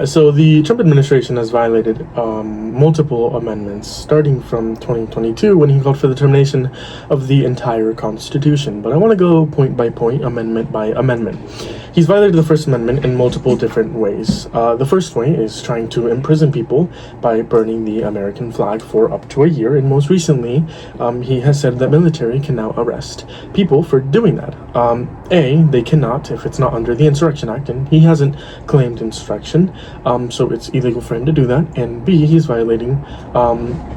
So the Trump administration has violated multiple amendments, starting from 2022 when he called for the termination of the entire Constitution. But I want to go point by point, amendment by amendment. He's violated the First Amendment in multiple different ways. The first way is trying to imprison people by burning the American flag for up to a year, and most recently, he has said that military can now arrest people for doing that. They cannot if it's not under the Insurrection Act, and he hasn't claimed insurrection, so it's illegal for him to do that. And B, he's violating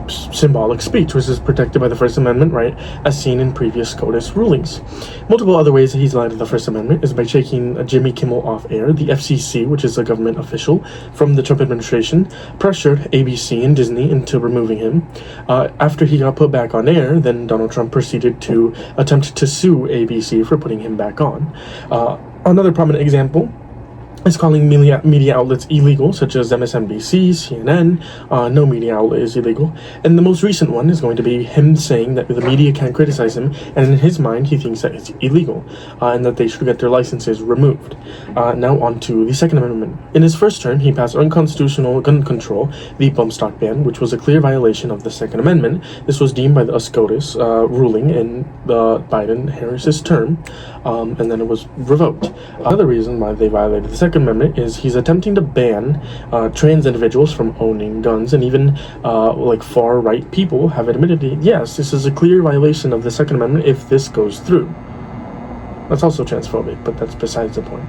symbolic speech, which is protected by the First Amendment right, as seen in previous SCOTUS rulings. Multiple other ways that he's violated the First Amendment is by taking Jimmy Kimmel off air. The FCC, which is a government official from the Trump administration, pressured ABC and Disney into removing him. After he got put back on air, then Donald Trump proceeded to attempt to sue ABC for putting him back on. Another prominent example is calling media outlets illegal, such as MSNBC, CNN. No media outlet is illegal. And the most recent one is going to be him saying that the media can't criticize him, and in his mind, he thinks that it's illegal, and that they should get their licenses removed. Now on to the Second Amendment. In his first term, he passed unconstitutional gun control, the bump stock ban, which was a clear violation of the Second Amendment. This was deemed by the SCOTUS ruling in the Biden-Harris's term, and then it was revoked. Another reason why they violated the Second Amendment is he's attempting to ban trans individuals from owning guns, and even like far-right people have admitted yes, this is a clear violation of the Second Amendment if this goes through. That's also transphobic, but that's besides the point.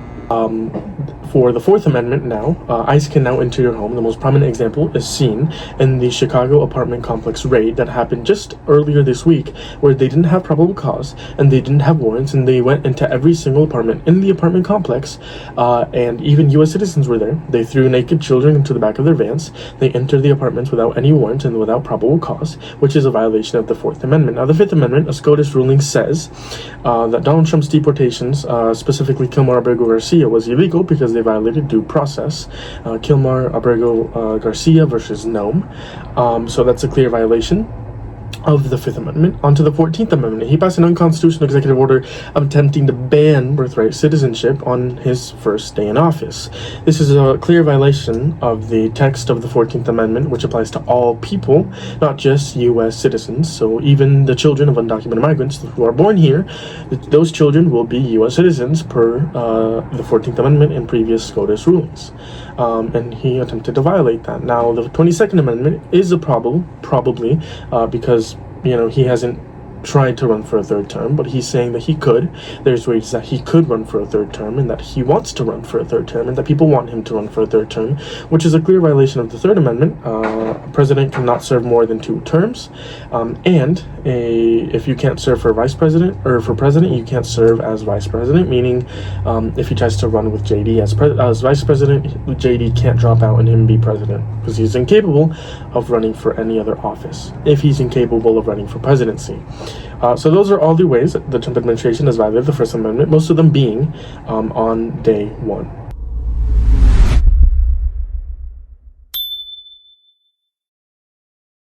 For the Fourth Amendment now, ICE can now enter your home. The most prominent example is seen in the Chicago apartment complex raid that happened just earlier this week, where they didn't have probable cause and they didn't have warrants, and they went into every single apartment in the apartment complex, and even U.S. citizens were there. They threw naked children into the back of their vans. They entered the apartments without any warrant and without probable cause, which is a violation of the Fourth Amendment. Now, the Fifth Amendment, a SCOTUS ruling, says that Donald Trump's deportations, specifically Kilmar Abrego Garcia, was illegal because they violated due process. Kilmar Abrego Garcia versus Nome. So that's a clear violation of the Fifth Amendment. Onto the 14th Amendment. He passed an unconstitutional executive order attempting to ban birthright citizenship on his first day in office. This is a clear violation of the text of the 14th Amendment, which applies to all people, not just U.S. citizens. So even the children of undocumented migrants who are born here, those children will be U.S. citizens per the 14th Amendment and previous SCOTUS rulings. And he attempted to violate that. Now, the 22nd Amendment is a problem, probably, because he hasn't tried to run for a third term, but he's saying that he could. There's ways that he could run for a third term, and that he wants to run for a third term, and that people want him to run for a third term, which is a clear violation of the Third Amendment. A president cannot serve more than 2 terms, and if you can't serve for vice president or for president, you can't serve as vice president, meaning if he tries to run with JD as vice president, JD can't drop out and him be president, because he's incapable of running for any other office if he's incapable of running for presidency. So those are all the ways that the Trump administration has violated the First Amendment, most of them being on day 1.